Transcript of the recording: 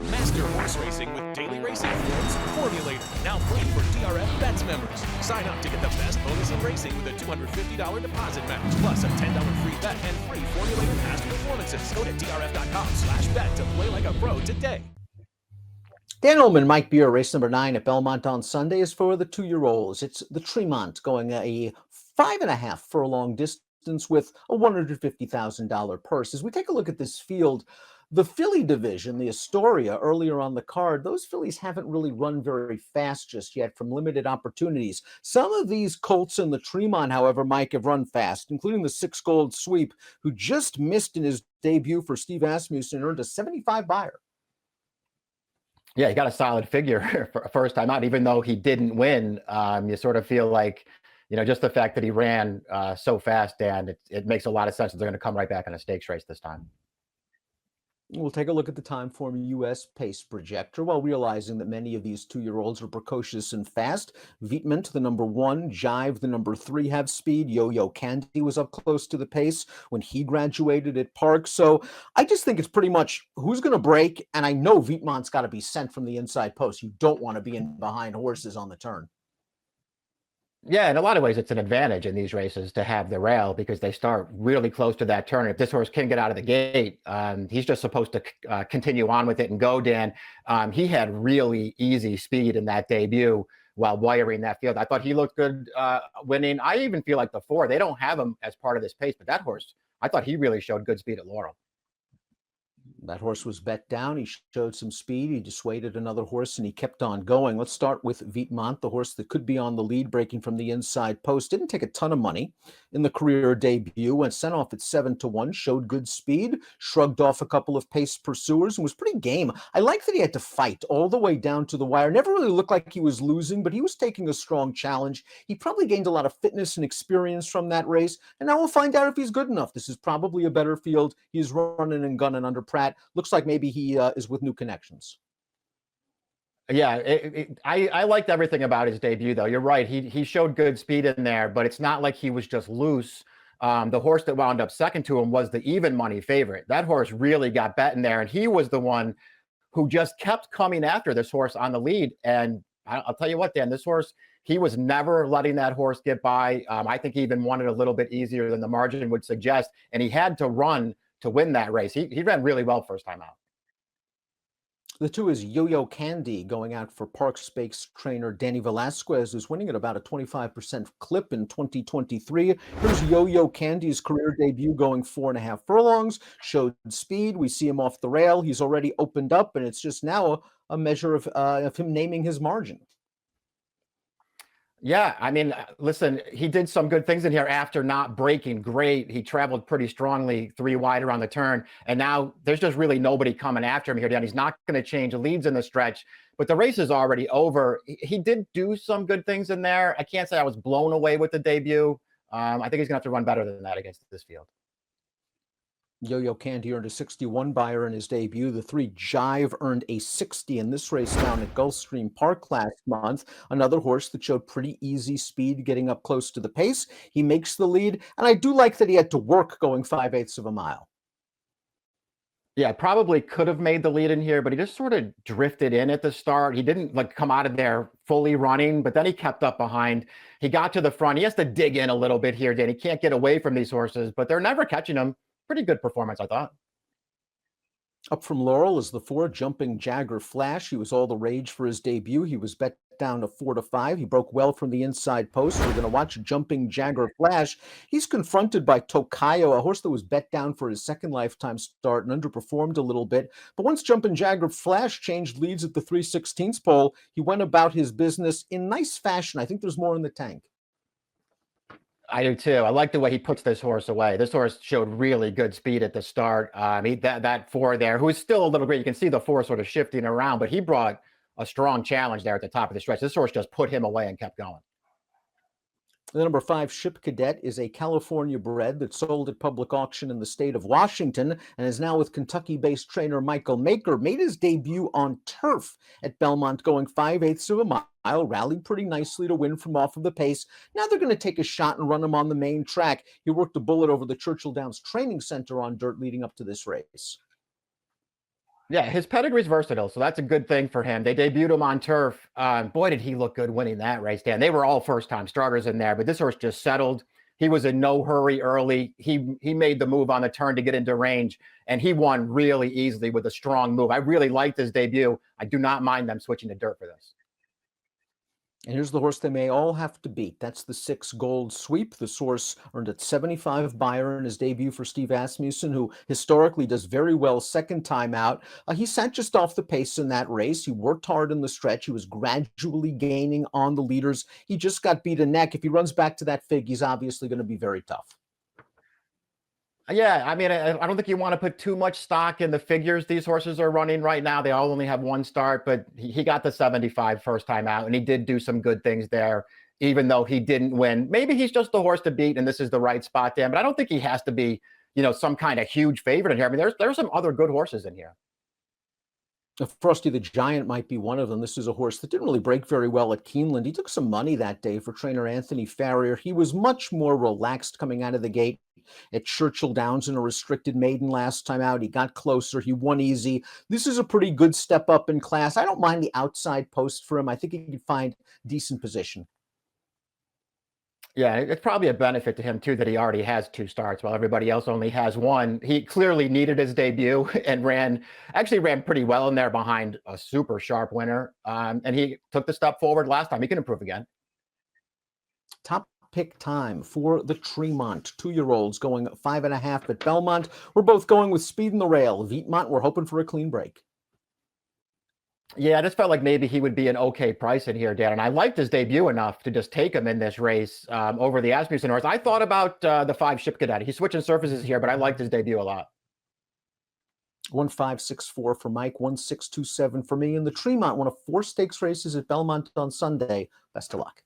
Master horse racing with daily racing fields Formulator, now free for DRF Bets members. Sign up to get the best bonus in racing with a $250 deposit match, plus a $10 free bet and free Formulator past performances. Go to drf.com/bet to play like a pro today. Dan Illman, Mike Beer, race number 9 at Belmont on Sunday is for the 2-year-olds. It's the Tremont going a 5.5 furlong distance with a $150,000 purse. As we take a look at this field, the filly division, the Astoria, earlier on the card, those fillies haven't really run very fast just yet from limited opportunities. Some of these colts in the Tremont, however, Mike, have run fast, including the 6 Gold Sweep, who just missed in his debut for Steve Asmussen and earned a 75 buyer. Yeah, he got a solid figure for first time out, even though he didn't win. You sort of feel like, just the fact that he ran so fast, Dan, it makes a lot of sense that they're going to come right back in a stakes race this time. We'll take a look at the Timeform US pace projector while realizing that many of these 2-year-olds are precocious and fast. Vietmont, the number 1, Jive, the number 3, have speed. Yo-Yo Candy was up close to the pace when he graduated at Park. So I just think it's pretty much who's going to break. And I know Vietmont's got to be sent from the inside post. You don't want to be in behind horses on the turn. Yeah, in a lot of ways, it's an advantage in these races to have the rail because they start really close to that turn. If this horse can get out of the gate, he's just supposed to continue on with it and go, Dan. He had really easy speed in that debut while wiring that field. I thought he looked good winning. I even feel like the 4, they don't have him as part of this pace, but that horse, I thought he really showed good speed at Laurel. That horse was bet down. He showed some speed. He dissuaded another horse, and he kept on going. Let's start with Vietmont, the horse that could be on the lead, breaking from the inside post. Didn't take a ton of money in the career debut. Went sent off at 7-1. Showed good speed. Shrugged off a couple of pace pursuers and was pretty game. I like that he had to fight all the way down to the wire. Never really looked like he was losing, but he was taking a strong challenge. He probably gained a lot of fitness and experience from that race, and now we'll find out if he's good enough. This is probably a better field. He's running and gunning under Pratt. Looks like maybe he is with new connections. Yeah, I liked everything about his debut, though. You're right. He showed good speed in there, but it's not like he was just loose. The horse that wound up second to him was the even money favorite. That horse really got bet in there, and he was the one who just kept coming after this horse on the lead. And I'll tell you what, Dan, this horse, he was never letting that horse get by. I think he even won it a little bit easier than the margin would suggest, and he had to run to win that race. He ran really well first time out. The 2 is Yo-Yo Candy going out for Park Stakes trainer Danny Velasquez, who's winning at about a 25% clip in 2023. Here's Yo-Yo Candy's career debut going 4.5 furlongs, showed speed. We see him off the rail. He's already opened up, and it's just now a measure of him naming his margin. Yeah, I mean, listen, he did some good things in here after not breaking great. He traveled pretty strongly 3 wide around the turn, and now there's just really nobody coming after him here, Dan. He's not going to change leads in the stretch, but the race is already over. He did do some good things in there. I can't say I was blown away with the debut. I think he's going to have to run better than that against this field. Yo-Yo Candy earned a 61 buyer in his debut. The 3 Jive earned a 60 in this race down at Gulfstream Park last month. Another horse that showed pretty easy speed getting up close to the pace. He makes the lead, and I do like that he had to work going 5/8 of a mile. Yeah, probably could have made the lead in here, but he just sort of drifted in at the start. He didn't come out of there fully running, but then he kept up behind. He got to the front. He has to dig in a little bit here, Dan. He can't get away from these horses, but they're never catching him. Pretty good performance, I thought. Up from Laurel is the 4 Jumping Jagger Flash. He was all the rage for his debut. He was bet down to 4-5. He broke well from the inside post. We're going to watch Jumping Jagger Flash. He's confronted by Tokayo, a horse that was bet down for his second lifetime start and underperformed a little bit. But once Jumping Jagger Flash changed leads at the 3/16 pole, he went about his business in nice fashion. I think there's more in the tank. I do too. I like the way he puts this horse away. This horse showed really good speed at the start. That 4 there, who is still a little great. You can see the 4 sort of shifting around, but he brought a strong challenge there at the top of the stretch. This horse just put him away and kept going. The number 5 Ship Cadet is a California bred that sold at public auction in the state of Washington and is now with Kentucky-based trainer Michael Maker. Made his debut on turf at Belmont going 5/8 of a mile, rallied pretty nicely to win from off of the pace. Now they're going to take a shot and run him on the main track. He worked a bullet over the Churchill Downs Training Center on dirt leading up to this race. Yeah, his pedigree's versatile, so that's a good thing for him. They debuted him on turf. Boy, did he look good winning that race, Dan. They were all first-time starters in there, but this horse just settled. He was in no hurry early. He made the move on the turn to get into range, and he won really easily with a strong move. I really liked his debut. I do not mind them switching to dirt for this. And here's the horse they may all have to beat. That's the 6 Gold Sweep. This horse earned at 75 Beyer in his debut for Steve Asmussen, who historically does very well second time out. He sat just off the pace in that race. He worked hard in the stretch. He was gradually gaining on the leaders. He just got beat a neck. If he runs back to that fig, he's obviously going to be very tough. Yeah, I mean, I don't think you want to put too much stock in the figures these horses are running right now. They all only have one start, but he got the 75 first time out, and he did do some good things there, even though he didn't win. Maybe he's just the horse to beat, and this is the right spot, Dan, but I don't think he has to be, some kind of huge favorite in here. I mean, there's some other good horses in here. Frosty the Giant might be one of them. This is a horse that didn't really break very well at Keeneland. He took some money that day for trainer Anthony Farrier. He was much more relaxed coming out of the gate at Churchill Downs in a restricted maiden last time out. He got closer. He won easy. This is a pretty good step up in class. I don't mind the outside post for him. I think he could find decent position. Yeah, it's probably a benefit to him, too, that he already has 2 starts while everybody else only has 1. He clearly needed his debut and actually ran pretty well in there behind a super sharp winner. And he took the step forward last time. He can improve again. Top pick time for the Tremont 2-year-olds going 5.5 at Belmont. We're both going with speed in the rail. Vietmont, we're hoping for a clean break. Yeah, I just felt like maybe he would be an okay price in here, Dan. And I liked his debut enough to just take him in this race over the Asmussen horse. I thought about the 5 Ship Cadet. He's switching surfaces here, but I liked his debut a lot. 1564 for Mike, 1627 for me. And the Tremont, one of 4 stakes races at Belmont on Sunday. Best of luck.